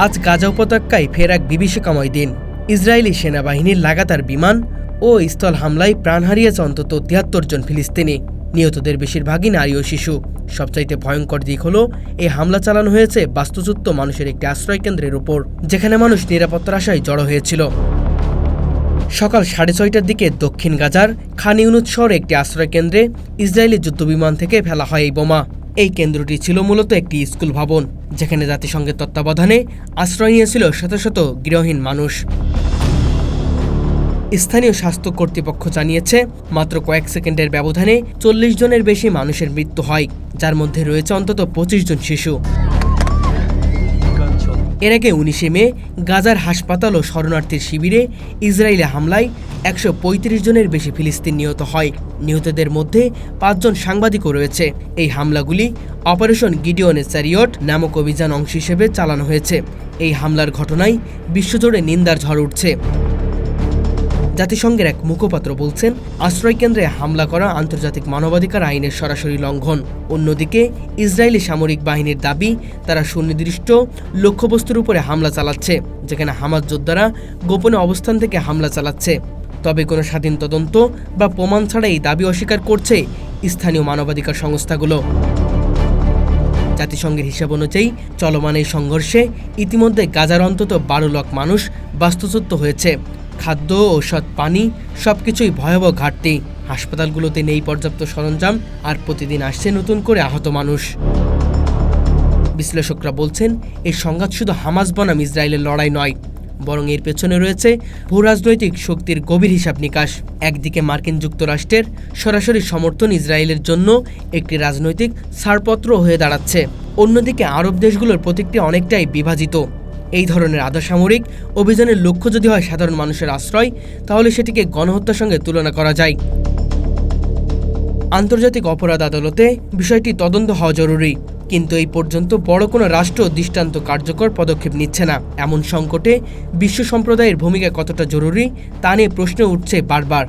আজ গাজা উপত্যকায় ফের এক বিভীষিকাময় দিন। ইসরায়েলি সেনাবাহিনীর লাগাতার বিমান ও স্থল হামলায় প্রাণ হারিয়েছে অন্তত ৭৩ জন ফিলিস্তিনি। নিহতদের বেশিরভাগই নারী ও শিশু। সবচাইতে ভয়ঙ্কর দিক হলো এই হামলা চালানো হয়েছে বাস্তুচ্যুত মানুষের একটি আশ্রয়কেন্দ্রের উপর, যেখানে মানুষ নিরাপত্তার আশায় জড়ো হয়েছিল। সকাল ৬:৩০টার দিকে দক্ষিণ গাজার খান ইউনুস শহরে একটি আশ্রয়কেন্দ্রে ইসরায়েলি যুদ্ধবিমান থেকে ফেলা হয় এই বোমা। এই কেন্দ্রটি ছিল মূলত একটি স্কুল ভবন, যেখানে জাতিসংঘের তত্ত্বাবধানে আশ্রয় নিয়েছিল শত শত গৃহহীন মানুষ। স্থানীয় স্বাস্থ্য কর্তৃপক্ষ জানিয়েছে, মাত্র কয়েক সেকেন্ডের ব্যবধানে ৪০ জনের বেশি মানুষের মৃত্যু হয়, যার মধ্যে রয়েছে অন্তত ২৫ জন শিশু। এর আগে ১৯ মে গাজার হাসপাতাল ও শরণার্থীর শিবিরে ইসরায়েলি হামলায় ১৩৫ জনের বেশি ফিলিস্তিন নিহত হয়। নিহতদের মধ্যে ৫ জন সাংবাদিকও রয়েছে। এই হামলাগুলি অপারেশন গিডিওনের চ্যারিয়ট নামক অভিযান অংশ হিসেবে চালানো হয়েছে। এই হামলার ঘটনায় বিশ্বজুড়ে নিন্দার ঝড় উঠছে। জাতিসংঘের এক মুখপাত্র বলছেন, আশ্রয়কেন্দ্রে হামলা করা আন্তর্জাতিক মানবাধিকার আইনের সরাসরি লঙ্ঘন। অন্যদিকে ইসরায়েলি সামরিক বাহিনীর দাবি, তারা সুনির্দিষ্ট লক্ষ্যবস্তুর উপরে হামলা চালাচ্ছে, যেখানে হামাস যোদ্ধারা গোপনে অবস্থান থেকে হামলা চালাচ্ছে। তবে কোনো স্বাধীন তদন্ত বা প্রমাণ ছাড়া এই দাবি অস্বীকার করছে স্থানীয় মানবাধিকার সংস্থাগুলো। জাতিসংঘের হিসাব অনুযায়ী চলমান এই সংঘর্ষে ইতিমধ্যে গাজার অন্তত ১২ লাখ মানুষ বাস্তুচ্যুত হয়েছে। খাদ্য, ঔষধ, পানি সবকিছুই ভয়াবহ ঘাটতি। হাসপাতালগুলোতে নেই পর্যাপ্ত সরঞ্জাম, আর প্রতিদিন আসছে নতুন করে আহত মানুষ। বিশ্লেষকরা বলছেন, এই সংঘাত শুধু হামাস বনাম ইসরায়েলের লড়াই নয়, বরং এর পেছনে রয়েছে ভূরাজনৈতিক শক্তির গভীর হিসাব নিকাশ। একদিকে মার্কিন যুক্তরাষ্ট্রের সরাসরি সমর্থন ইসরায়েলের জন্য একটি রাজনৈতিক ছাড়পত্র হয়ে দাঁড়াচ্ছে, অন্যদিকে আরব দেশগুলোর প্রতিক্রিয়া অনেকটাই বিভাজিত। এই ধরনের আধাসামরিক অভিযানের লক্ষ্য যদি হয় সাধারণ মানুষের আশ্রয়, তাহলে সেটিকে গণহত্যার সঙ্গে তুলনা করা যায়। আন্তর্জাতিক অপরাধ আদালতে বিষয়টি তদন্ত হওয়া জরুরি, কিন্তু এই পর্যন্ত বড় কোনো রাষ্ট্র দৃষ্টান্ত কার্যকর পদক্ষেপ নিচ্ছে না। এমন সংকটে বিশ্ব সম্প্রদায়ের ভূমিকা কতটা জরুরি তা নিয়ে প্রশ্ন উঠছে বারবার।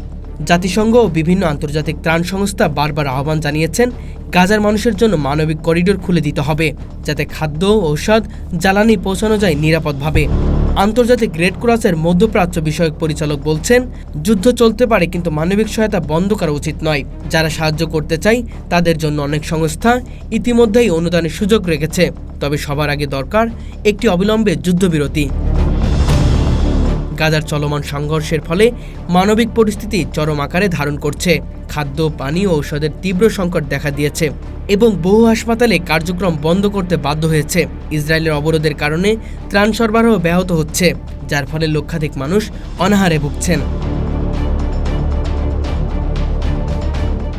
জাতিসংঘ ও বিভিন্ন আন্তর্জাতিক ত্রাণ সংস্থা বারবার আহ্বান জানিয়েছেন, গাজার মানুষের জন্য মানবিক করিডোর খুলে দিতে হবে, যাতে খাদ্য, ঔষধ, জ্বালানি পৌঁছানো যায় নিরাপদভাবে। আন্তর্জাতিক রেড ক্রসের মধ্যপ্রাচ্য বিষয়ক পরিচালক বলছেন, যুদ্ধ চলতে পারে, কিন্তু মানবিক সহায়তা বন্ধ করা উচিত নয়। যারা সাহায্য করতে চায় তাদের জন্য অনেক সংস্থা ইতিমধ্যেই অনুদানের সুযোগ রেখেছে, তবে সবার আগে দরকার একটি অবিলম্বে যুদ্ধবিরতি। গাজার চলমান সংঘর্ষের ফলে মানবিক পরিস্থিতি চরম আকারে ধারণ করছে। খাদ্য, পানি ও ঔষধের তীব্র সংকট দেখা দিয়েছে এবং বহু হাসপাতালে কার্যক্রম বন্ধ করতে বাধ্য হয়েছে। ইসরায়েলের অবরোধের কারণে ত্রাণ সরবরাহ ব্যাহত হচ্ছে, যার ফলে লক্ষাধিক মানুষ অনাহারে ভুগছেন।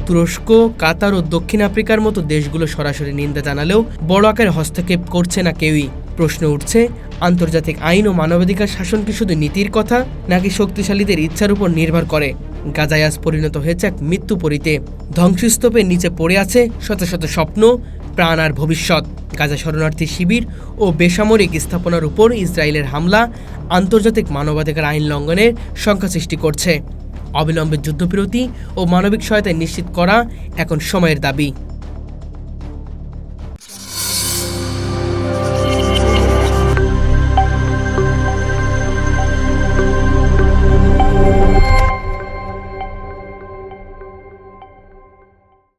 তুরস্ক, কাতার ও দক্ষিণ আফ্রিকার মতো দেশগুলো সরাসরি নিন্দা জানালেও বড় আকারে হস্তক্ষেপ করছে না কেউই। প্রশ্ন উঠছে, আন্তর্জাতিক আইন ও মানবাধিকার শাসন কি শুধু নীতির কথা, নাকি শক্তিশালীদের ইচ্ছার উপর নির্ভর করে? গাজায় আজ পরিণত হয়েছে এক মৃত্যুপরীতে। ধ্বংসস্তূপের নিচে পড়ে আছে শত শত স্বপ্ন, প্রাণ আর ভবিষ্যৎ। গাজা শরণার্থী শিবির ও বেসামরিক স্থাপনার উপর ইসরায়েলের হামলা আন্তর্জাতিক মানবাধিকার আইন লঙ্ঘনের শঙ্কা সৃষ্টি করছে। অবিলম্বে যুদ্ধবিরতি ও মানবিক সহায়তা নিশ্চিত করা এখন সময়ের দাবি।